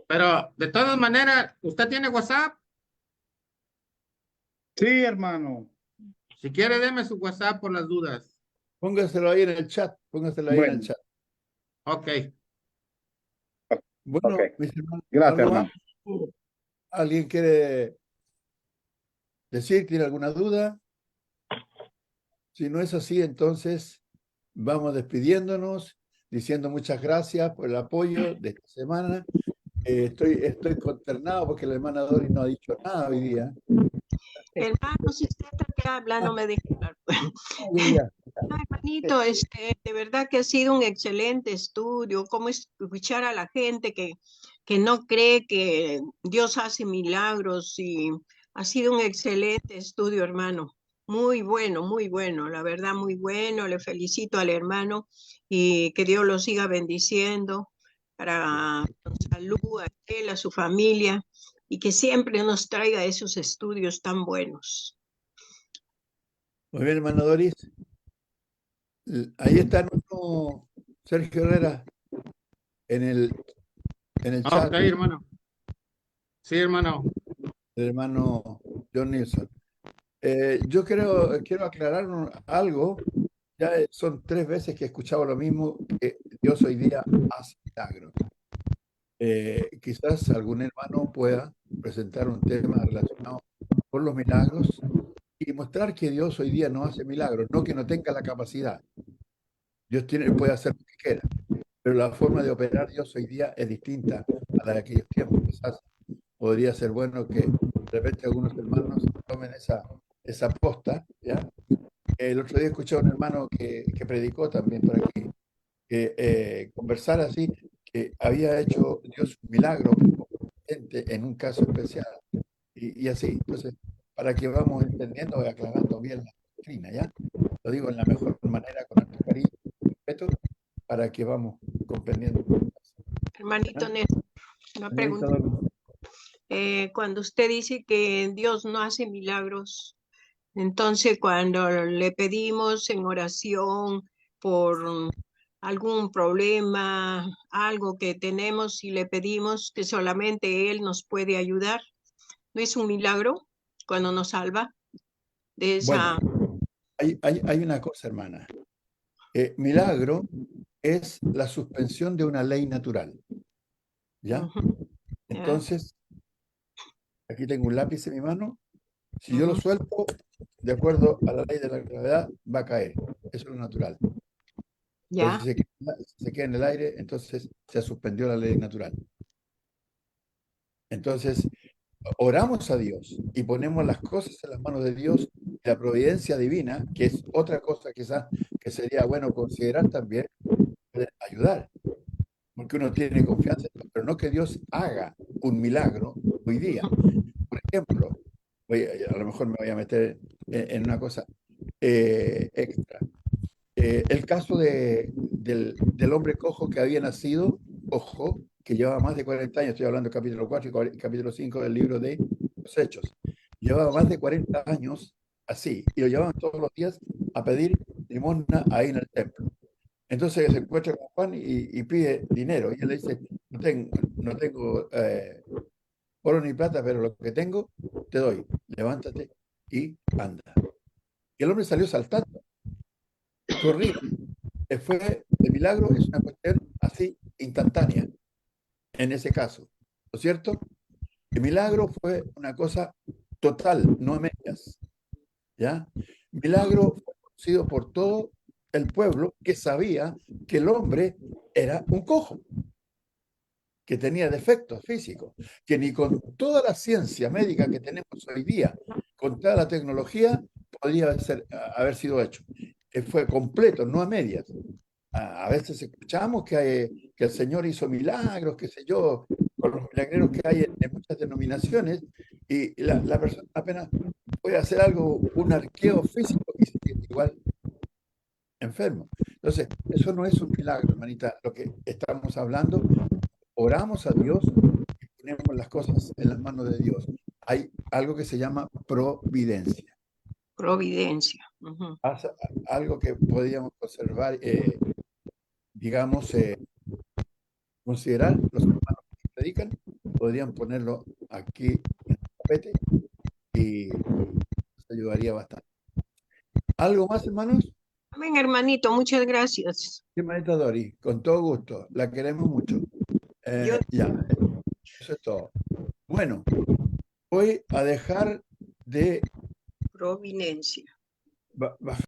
pero de todas maneras, ¿usted tiene WhatsApp? Sí, hermano. Si quiere, deme su WhatsApp por las dudas. Póngaselo ahí en el chat. Póngaselo ahí en el Bueno, chat. Ok. ok. Bueno, mis hermanos, Gracias, ¿algo más? hermano. ¿Alguien quiere decir? ¿Tiene alguna duda? Si no es así, entonces vamos despidiéndonos, diciendo muchas gracias por el apoyo de esta semana. Estoy consternado porque la hermana Doris no ha dicho nada hoy día. Hermano, si usted está que habla, no me deja hablar. Ya. No, hermanito, de verdad que ha sido un excelente estudio, cómo escuchar a la gente que no cree que Dios hace milagros y ha sido un excelente estudio, hermano. Muy bueno, la verdad, muy bueno. Le felicito al hermano y que Dios lo siga bendiciendo para con salud a él, a su familia y que siempre nos traiga esos estudios tan buenos. Muy bien, hermana Doris. Ahí está nuestro Sergio Herrera en el Ok, chat, hermano. Sí, hermano. el hermano John Nilsson. Yo quiero aclarar algo. Ya son 3 veces que he escuchado lo mismo, que Dios hoy día hace milagros. Quizás algún hermano pueda presentar un tema relacionado con los milagros y mostrar que Dios hoy día no hace milagros, no que no tenga la capacidad. Puede hacer lo que quiera, pero la forma de operar Dios hoy día es distinta a la de aquellos tiempos. Quizás podría ser bueno que de repente algunos hermanos tomen esa posta, ¿ya? El otro día escuché a un hermano que predicó también por aquí, que conversara así, que había hecho Dios un milagro en un caso especial, y así. Entonces, para que vamos entendiendo y aclarando bien la doctrina, ¿ya? Lo digo en la mejor manera, con harto cariño y respeto, para que vamos comprendiendo. Hermanito ¿Ya? Néstor, una Señorita pregunta. Dorma. Cuando usted dice que Dios no hace milagros, entonces cuando le pedimos en oración por algún problema, algo que tenemos y le pedimos que solamente Él nos puede ayudar, ¿no es un milagro cuando nos salva de esa? Bueno, hay una cosa, hermana. Milagro es la suspensión de una ley natural, ¿ya? Ujú, ya, Entonces, aquí tengo un lápiz en mi mano. Si yo lo ujú, suelto, de acuerdo a la ley de la gravedad, va a caer. Eso es lo natural. Pero ya, si se queda en el aire, entonces se suspendió la ley natural. Entonces, oramos a Dios y ponemos las cosas en las manos de Dios y la providencia divina, que es otra cosa quizás que sería bueno considerar también, puede ayudar, porque uno tiene confianza, pero no que Dios haga un milagro hoy día. Por ejemplo, a lo mejor me voy a meter en una cosa extra. El caso del hombre cojo que había nacido, cojo, que llevaba más de 40 años, estoy hablando del capítulo 4 y capítulo 5 del libro de los Hechos, llevaba más de 40 años así, y lo llevaban todos los días a pedir limosna ahí en el templo. Entonces se encuentra con Juan y pide dinero, y él le dice, no tengo oro ni plata, pero lo que tengo te doy, levántate y anda. Y el hombre salió saltando, fue horrible. El milagro es una cuestión así instantánea, en ese caso, ¿no es cierto? El milagro fue una cosa total, no a medias, ¿ya? Milagro fue conocido por todo el pueblo que sabía que el hombre era un cojo, que tenía defectos físicos, que ni con toda la ciencia médica que tenemos hoy día, con toda la tecnología, podría haber sido hecho. Fue completo, no a medias. A veces escuchamos que el Señor hizo milagros, qué sé yo, con los milagreros que hay en muchas denominaciones, y la persona apenas puede hacer algo, un arqueo físico, y se siente igual enfermo. Entonces, eso no es un milagro, hermanita. Lo que estamos hablando, oramos a Dios y ponemos las cosas en las manos de Dios. Hay algo que se llama providencia. Providencia. Ujú. Algo que podríamos observar, digamos, considerar los hermanos que predican, podrían ponerlo aquí en el tapete y nos ayudaría bastante. ¿Algo más, hermanos? Amén, hermanito, muchas gracias. Sí, hermanita Dori, con todo gusto, la queremos mucho. Yo Ya, eso es todo. Bueno, voy a dejar de providencia.